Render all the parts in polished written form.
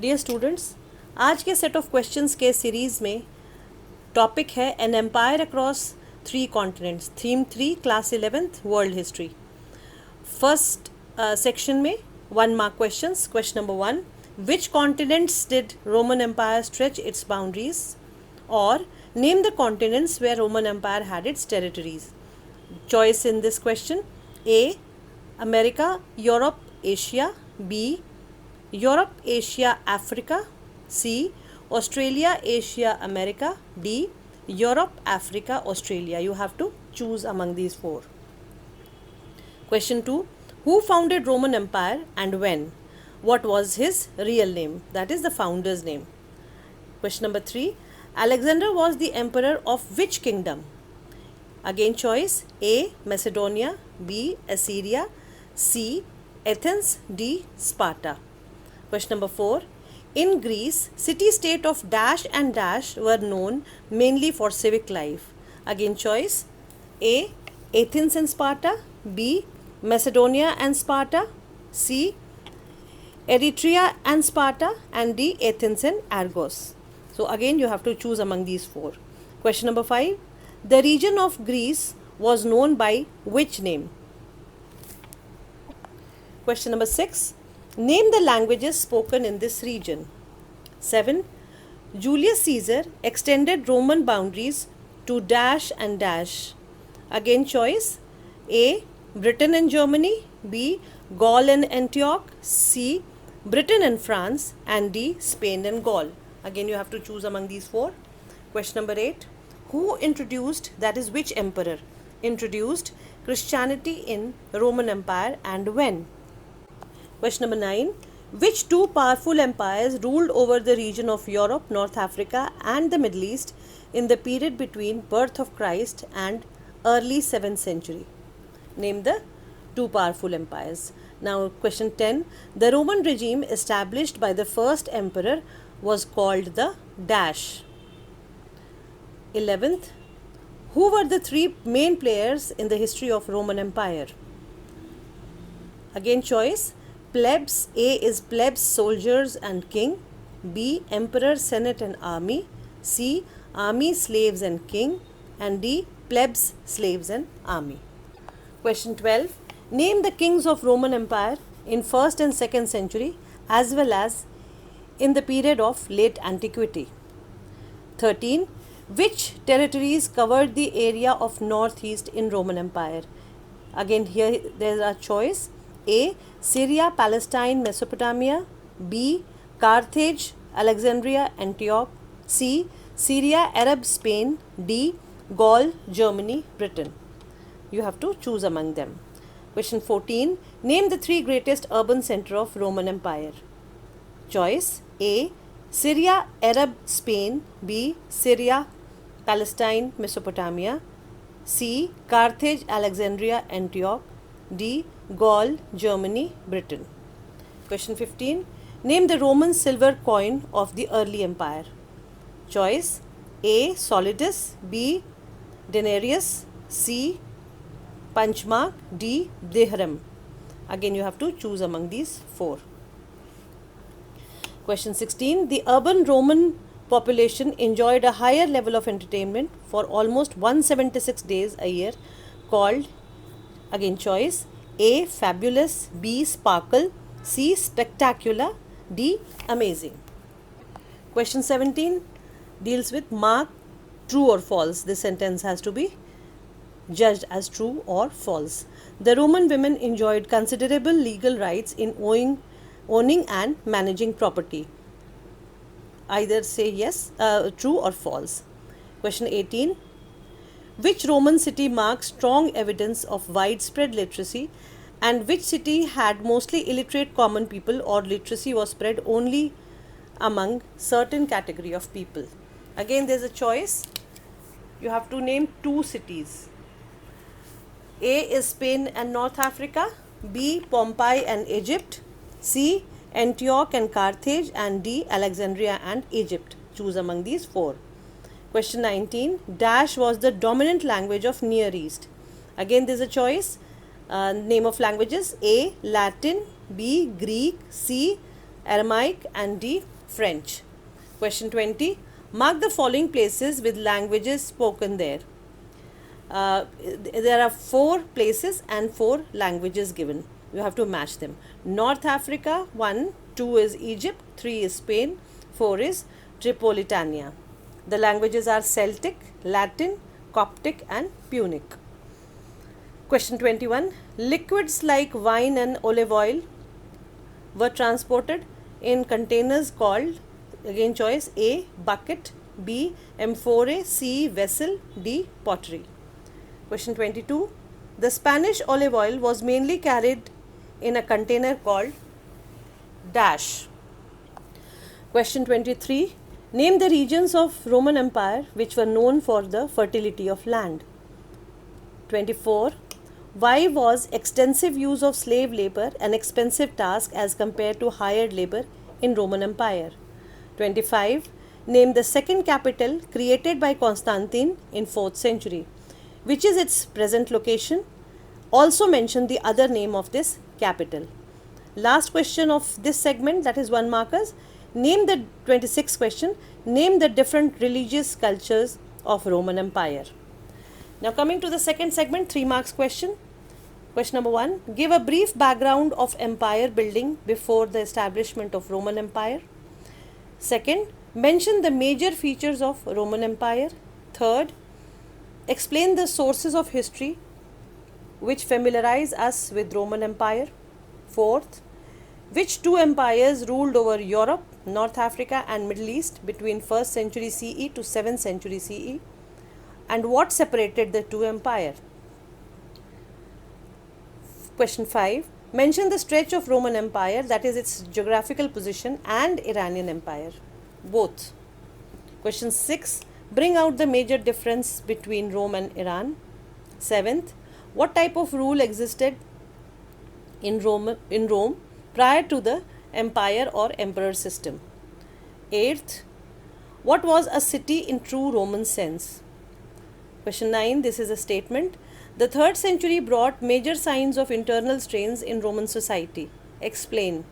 Dear students, आज के set of questions के सीरीज़ में टॉपिक है an empire across 3 continents, theme 3, class 11th, world history. First section में 1 mark questions. Question number 1, which continents did Roman empire stretch its boundaries, और name the continents where Roman empire had its territories. Choice in this question: A America, Europe, Asia; B Europe, Asia, Africa; C Australia, Asia, America; D Europe, Africa, Australia. You have to choose among these 4. Question 2, who founded Roman Empire and when? What was his real name? That is the founder's name. Question number 3, Alexander was the emperor of which kingdom? Again choice: A Macedonia, B Assyria, C Athens, D Sparta. Question number 4, in Greece, city-state of dash and dash were known mainly for civic life. Again choice: A Athens and Sparta, B Macedonia and Sparta, C Eritrea and Sparta, and D Athens and Argos. So again you have to choose among these 4. Question number 5, the region of Greece was known by which name? Question number 6, name the languages spoken in this region. 7, Julius Caesar extended Roman boundaries to dash and dash. Again choice: A Britain and Germany, B Gaul and Antioch, C Britain and France, and D Spain and Gaul. Again you have to choose among these 4. Question number 8, who introduced, that is which emperor introduced Christianity in Roman Empire and when? Question number 9, which 2 powerful empires ruled over the region of Europe, North Africa, and the Middle East in the period between birth of Christ and early 7th century? Name the 2 powerful empires. Now question 10, the Roman regime established by the first emperor was called the dash. 11th, who were the 3 main players in the history of Roman Empire? Again choice: plebs. A is plebs, soldiers and king; B emperor, senate and army; C army, slaves and king; and D plebs, slaves and army. Question 12, name the kings of Roman Empire in 1st and 2nd century as well as in the period of late antiquity. 13, which territories covered the area of northeast in Roman Empire? Again here there are choice: A Syria, Palestine, Mesopotamia; B Carthage, Alexandria, Antioch; C Syria, Arab, Spain; D Gaul, Germany, Britain. You have to choose among them. Question 14, name the 3 greatest urban centers of Roman Empire. Choice: A Syria, Arab, Spain; B Syria, Palestine, Mesopotamia; C Carthage, Alexandria, Antioch; D Gaul, Germany, Britain. Question 15, name the Roman silver coin of the early empire. Choice: A solidus, B denarius, C punchmark, D dirham. Again you have to choose among these 4. Question 16, the urban Roman population enjoyed a higher level of entertainment for almost 176 days a year called. Again choice: A fabulous, B sparkle, C spectacular, D amazing. Question 17 deals with mark true or false. This sentence has to be judged as true or false. The Roman women enjoyed considerable legal rights in owning and managing property. Either say yes, true or false. Question 18, which Roman city marks strong evidence of widespread literacy, and which city had mostly illiterate common people, or literacy was spread only among certain category of people? Again there is a choice. You have to name 2 cities. A is Spain and North Africa; B Pompeii and Egypt; C Antioch and Carthage; and D Alexandria and Egypt. Choose among these 4. Question 19, dash was the dominant language of Near East. Again there is a choice. Name of languages: A Latin, B Greek, C Aramaic, and D. French. Question 20. Mark the following places with languages spoken there. There are 4 places and 4 languages given. You have to match them. North Africa 1, 2 is Egypt, 3 is Spain, 4 is Tripolitania. The languages are Celtic, Latin, Coptic, and Punic. Question 21. Liquids like wine and olive oil were transported in containers called, again choice, A. bucket, B. amphora, C. vessel, D. pottery. Question 22. The Spanish olive oil was mainly carried in a container called dash. Question 23. Name the regions of Roman Empire which were known for the fertility of land. 24. Why was extensive use of slave labor an expensive task as compared to hired labor in Roman Empire? 25. Name the second capital created by Constantine in 4th century. Which is its present location? Also mention the other name of this capital. Last question of this segment, that is 1 markers. Name the 26th question. Name the different religious cultures of Roman Empire. Now coming to the second segment, 3 marks question. Question number 1. Give a brief background of empire building before the establishment of Roman Empire. Second, mention the major features of Roman Empire. Third, explain the sources of history which familiarize us with Roman Empire. Fourth, which 2 empires ruled over Europe, North Africa and Middle East between 1st century CE to 7th century CE, and what separated the 2 empires? Question 5. Mention the stretch of Roman Empire, that is its geographical position, and Iranian Empire, both. Question 6. Bring out the major difference between Rome and Iran. 7th. What type of rule existed in Rome prior to the empire or emperor system? 8th. What was a city in true Roman sense? Question 9. This is a statement. The 3rd century brought major signs of internal strains in Roman society. Explain.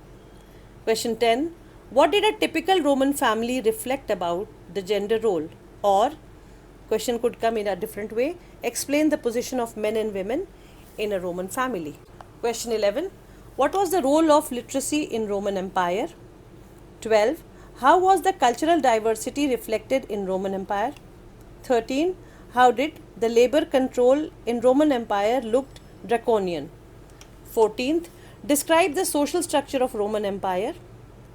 Question 10. What did a typical Roman family reflect about the gender role? Or, question could come in a different way. Explain the position of men and women in a Roman family. Question 11. What was the role of literacy in Roman Empire? 12. How was the cultural diversity reflected in Roman Empire? 13. How did the labor control in Roman Empire looked draconian? 14th. Describe the social structure of Roman Empire.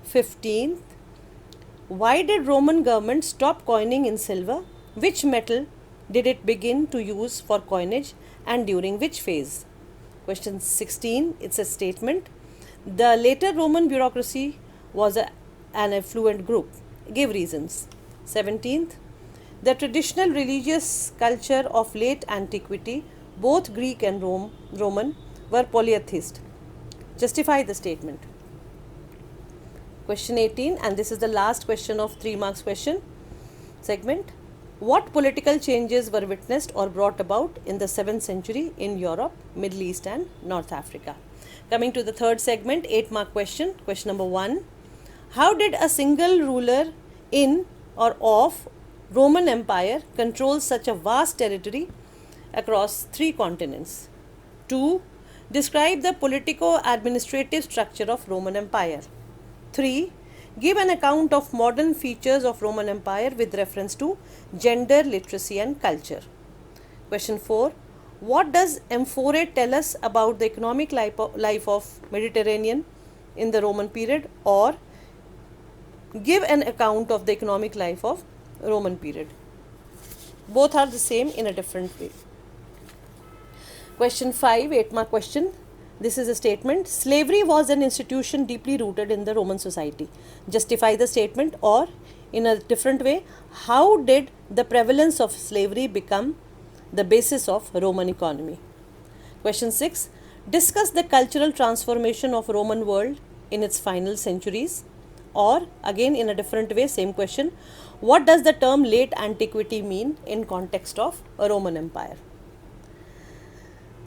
15th. Why did Roman government stop coining in silver? Which metal did it begin to use for coinage and during which phase? Question 16. It's a statement. The later Roman bureaucracy was an affluent group. Give reasons. 17th. The traditional religious culture of late antiquity, both Greek and Roman, were polytheist. Justify the statement. Question 18, and this is the last question of 3 marks question segment. What political changes were witnessed or brought about in the 7th century in Europe, Middle East and North Africa? Coming to the third segment, 8 mark question. Question number 1. How did a single ruler in or of Roman Empire control such a vast territory across 3 continents? 2. Describe the politico-administrative structure of Roman Empire. 3. Give an account of modern features of Roman Empire with reference to gender, literacy and culture. Question 4. What does amphora tell us about the economic life of Mediterranean in the Roman period, or give an account of the economic life of Roman period? Both are the same in a different way. Question 5, 8 mark question. This is a statement. Slavery was an institution deeply rooted in the Roman society. Justify the statement, or in a different way, how did the prevalence of slavery become the basis of Roman economy? Question 6. Discuss the cultural transformation of Roman world in its final centuries. Or again in a different way, same question. What does the term late antiquity mean in context of a Roman Empire?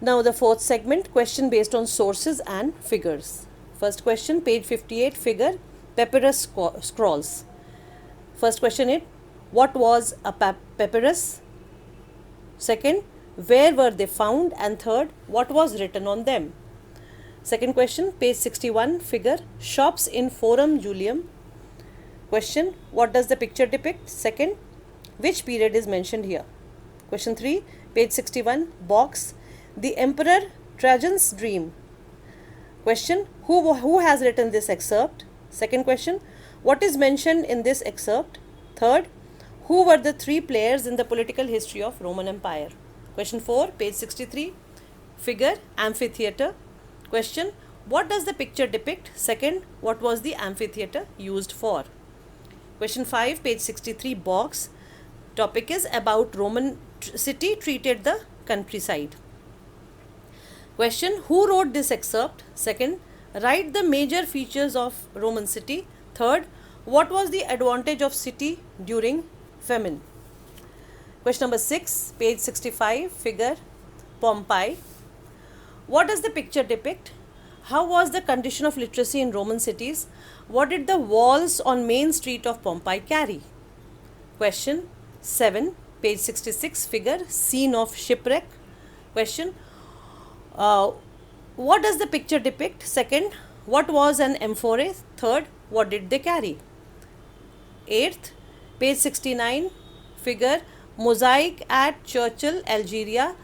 Now the fourth segment, question based on sources and figures. First question, page 58, figure. papyrus scrolls. First question is, what was a papyrus? Second, where were they found? And third, what was written on them? Second question, page 61, figure, shops in Forum Julium. Question, what does the picture depict? Second, which period is mentioned here? Question 3, page 61, box, the Emperor Trajan's dream. Question, who has written this excerpt? Second question, what is mentioned in this excerpt? Third, who were the three players in the political history of Roman Empire? Question 4, page 63, figure, amphitheater. Question, what does the picture depict? Second, what was the amphitheater used for? Question 5, page 63, box, topic is about Roman city treated the countryside. Question, who wrote this excerpt? Second, write the major features of Roman city. Third, what was the advantage of city during famine? Question number 6, page 65, figure, Pompeii. What does the picture depict? How was the condition of literacy in Roman cities? What did the walls on main street of Pompeii carry? Question 7, page 66, figure, scene of shipwreck. Question, what does the picture depict? Second, what was an amphora? Third, what did they carry? 8th, page 69, figure, mosaic at Churchill, Algeria,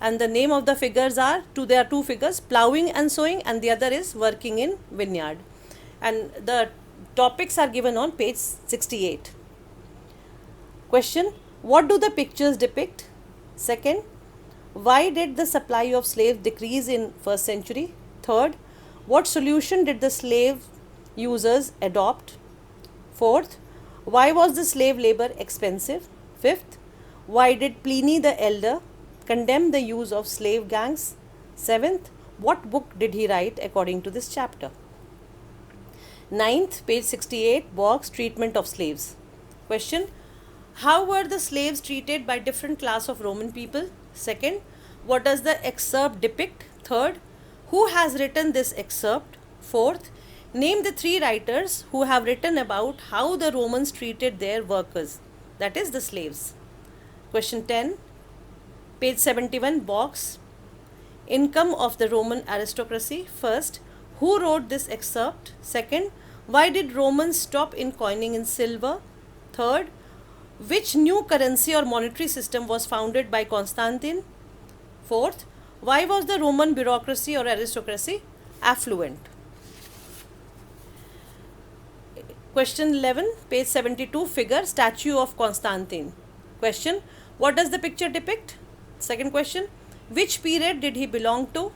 and the name of the figures are, there are two figures, ploughing and sowing, and the other is working in vineyard. And the topics are given on page 68. Question, what do the pictures depict? Second, why did the supply of slaves decrease in 1st century? Third, what solution did the slave users adopt? Fourth, why was the slave labor expensive? Fifth, why did Pliny the Elder condemn the use of slave gangs? Seventh, what book did he write according to this chapter? 9th, page 68, box, treatment of slaves. Question, how were the slaves treated by different class of Roman people? Second, what does the excerpt depict? Third, who has written this excerpt? Fourth, name the three writers who have written about how the Romans treated their workers, that is the slaves. Question 10, page 71, box, income of the Roman aristocracy. First, who wrote this excerpt? Second, why did Romans stop in coining in silver? Third, which new currency or monetary system was founded by Constantine? Fourth, why was the Roman bureaucracy or aristocracy affluent? Question 11, page 72, figure, statue of Constantine. Question, what does the picture depict? Second question, which period did he belong to?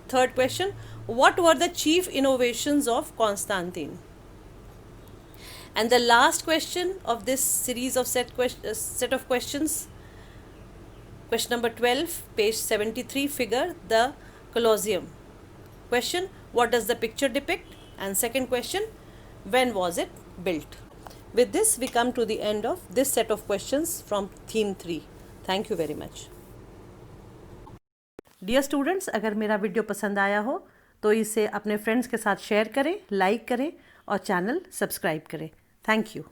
Third question, what were the chief innovations of Constantine? And the last question of this series of set of questions, question number 12, page 73, figure, the Colosseum. Question, what does the picture depict? And second question, when was it built? With this, we come to the end of this set of questions from theme 3. Thank you very much. Dear students, अगर मेरा video पसंद आया हो तो इसे अपने friends के साथ शेयर करें, लाइक करें और चैनल सब्सक्राइब करें. Thank you.